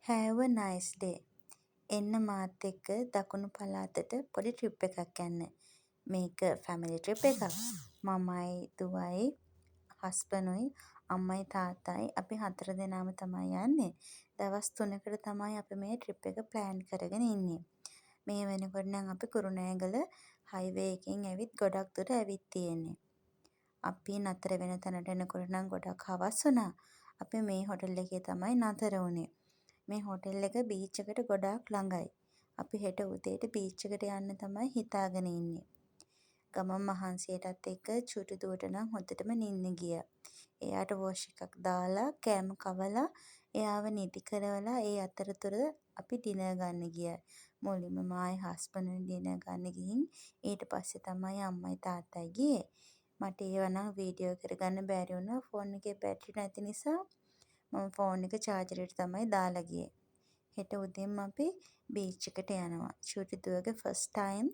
have a nice day. එන්න මාත් එක්ක දකුණු පළාතට පොඩි ට්‍රිප් එකක් යන්න. මේක ෆැමිලි ට්‍රිප් එකක්. මමයි දුවයි හස්බන්ඩ්ුයි අම්මයි තාත්තයි අපි 4 දෙනාම තමයි යන්නේ. දවස් 3කට තමයි අපි මේ ට්‍රිප් එක ප්ලෑන් කරගෙන ඉන්නේ. මේ වෙනකොට නම් අපි කුරුණෑගල හයිවේ එකෙන් ඇවිත් ගොඩක් දුර ඇවිත් තියෙන්නේ. අපි නතර වෙන තැනට එනකොට නම් ගොඩක් හවස් වුණා. අපි මේ හොටෙල් එකේ තමයි නතර වුණේ. මේ හොටෙල් එක බීච් එකට ගොඩාක් ළඟයි. අපි හෙට උදේට බීච් එකට යන්න තමයි හිතාගෙන ඉන්නේ. ගමන් මහන්සියටත් එක්ක චුටි දුවට නම් හොඳටම නිින්න ගියා. එයාට වොෂ් එකක් දාලා කෑම කවලා එයාව නිදි කරවලා ඒ අතරතුර අපි ඩිනර් ගන්න ගියා. මුලින්ම මායි හස්බන්ඩ් ඩිනර් ගන්න ගිහින් ඊට පස්සේ තමයි අම්මයි තාත්තයි ගියේ. මට ඒව නම් වීඩියෝ කරගන්න බැරි වුණා ෆෝන් එකේ බැටරි නැති නිසා. මම ෆෝන් එක චාර්ජරයට තමයි දාලා ගියේ. හෙට උදේම අපි බීච් එකට යනවා. චුටි දුවගේ ෆස්ට් ටයිම්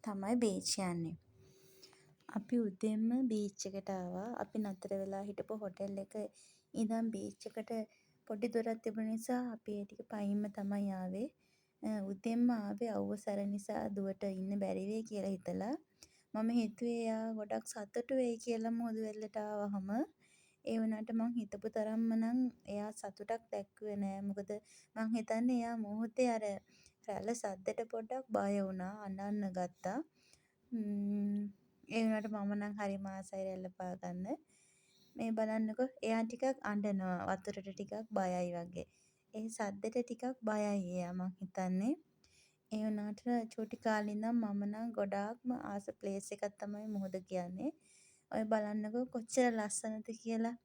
තමයි බීච් යන්නේ. අපි උදේම බීච් එකට ආවා. අපි නතර වෙලා හිටපු හොටෙල් එක ඉඳන් බීච් එකට පොඩි දුරක් තිබුණ නිසා අපි ඒ ටික පයින්ම තමයි ආවේ. උදේම ආවේ අවුවසර නිසා දුවට ඉන්න බැරි වෙයි කියලා හිතලා. මම හිතුවේ එයා ගොඩක් සතුටු වෙයි කියලා මුහුදු වෙරළට ආවහම. ඒ වුණාට මං හිතපු තරම්ම නම් එයා සතුටක් දැක්කුවේ නෑ. මොකද මං හිතන්නේ එයා මුහුදේ අර රැළ සද්දෙට පොඩ්ඩක් බය වුණා. අඬන්න ගත්තා. ඒ වුණාට මම නම් හරිම ආසයි රැළ පාගන්න. මේ බලන්නකෝ එයා ටිකක් අඬනවා. වතුරට ටිකක් බයයි වගේ. ඒ සද්දෙට ටිකක් බයයි එයා මං හිතන්නේ. ඒ වුණාට චූටි කාලේ ඉඳන් මම නම් ගොඩාක්ම ආස ප්ලේස් එකක් තමයි මුහුද කියන්නේ. ඔය බලන්නකෝ කොච්චර ලස්සනද කියලා.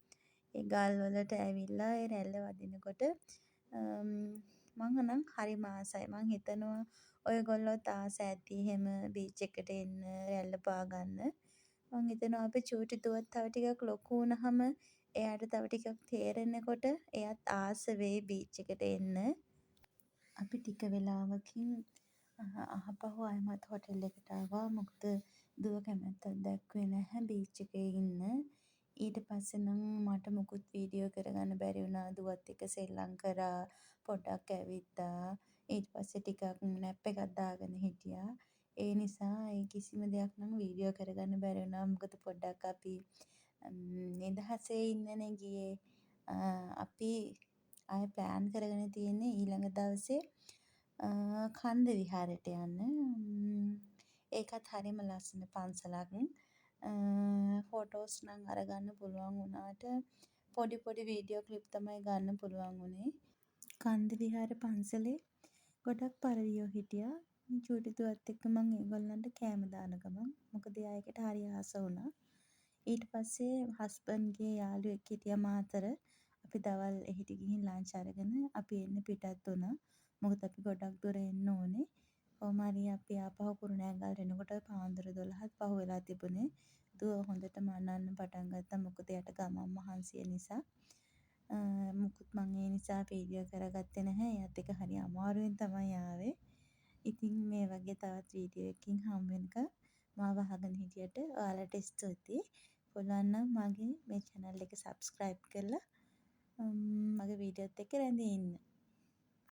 ඒ ගල් වලට ඇවිල්ලා ඒ රැළ වදිනකොට මං නම් හරිම ආසයි. මං හිතනවා ඔයගොල්ලොත් ආස ඇති එහෙම බීච් එකට එන්න රැළ පාගන්න. මං හිතනවා අපේ චූටි දුවත් තව ටිකක් ලොකු වුණාම එයාට තව ටිකක් තේරෙනකොට එයාත් ආස වෙයි බීච් එකට එන්න. අපි ටික වෙලාවකින් ආපහු ආයෙමත් හොටෙල් එකට ආවා. මොකද දුව කැමැත්තක් දැක්ුවේ නැහැ බීච් එකේ ඉන්න. ඊට පස්සේ නම් මට මුකුත් වීඩියෝ කරගන්න බැරි වුණා. දුවත් එක්ක සෙල්ලම් කරා. පොඩ්ඩක් ඇවිද්දා. ඊට පස්සේ ටිකක් නැප් එකක් දාගෙන හිටියා. ඒ නිසා ඒ කිසිම දෙයක් නම් වීඩියෝ කරගන්න බැරි වුණා. මොකද පොඩ්ඩක් අපි නිදහසේ ඉන්නනේ ගියේ. අපි ආයෙ ප්ලෑන් කරගෙන තියෙන්නේ ඊළඟ දවසේ කන්ද විහාරයට යන්න. ඒකත් හරිම ලස්සන පන්සලක්. ෆොටෝස් නම් අරගන්න පුළුවන් වුණාට පොඩි පොඩි වීඩියෝ ක්ලිප් තමයි ගන්න පුළුවන් වුණේ. කන්ද විහාර පන්සලේ ගොඩක් පරවියෝ හිටියා. චූටි දුවත් එක්ක මං ඒගොල්ලන්ට කෑම දාන ගමන් මොකද එයා ඒකට හරි ආස වුණා. ඊට පස්සේ හස්බන්ඩ්ගේ යාළුවෙක් හිටියා මාතර. අපි දවල් එහිට ගිහින් ලන්ච් අරගෙන අපි එන්න පිටත් වුණා. මොකද අපි ගොඩක් දුර එන්න ඕනේ. කොහොම හරි අපි ආපහු කුරුණෑගලට එනකොට පාන්දර 12ත් පහු වෙලා තිබුණේ. දුව හොඳටම අඬන්න පටන් ගත්තා. මොකද එයාට ගමන් මහන්සිය නිසා. මුකුත් මං ඒ නිසා වීඩියෝ කරගත්තේ නැහැ. එයාත් එක්ක හරි අමාරුවෙන් තමයි ආවේ. ඉතින් මේ වගේ තවත් වීඩියෝ එකකින් හමු වෙනකම් මාව අහගෙන හිටියට ඔයාලට ස්තුතියි. පුළුවන් නම් මගේ මේ channel එක subscribe කරලා මගේ වීඩියෝත් එක්ක රැඳී ඉන්න.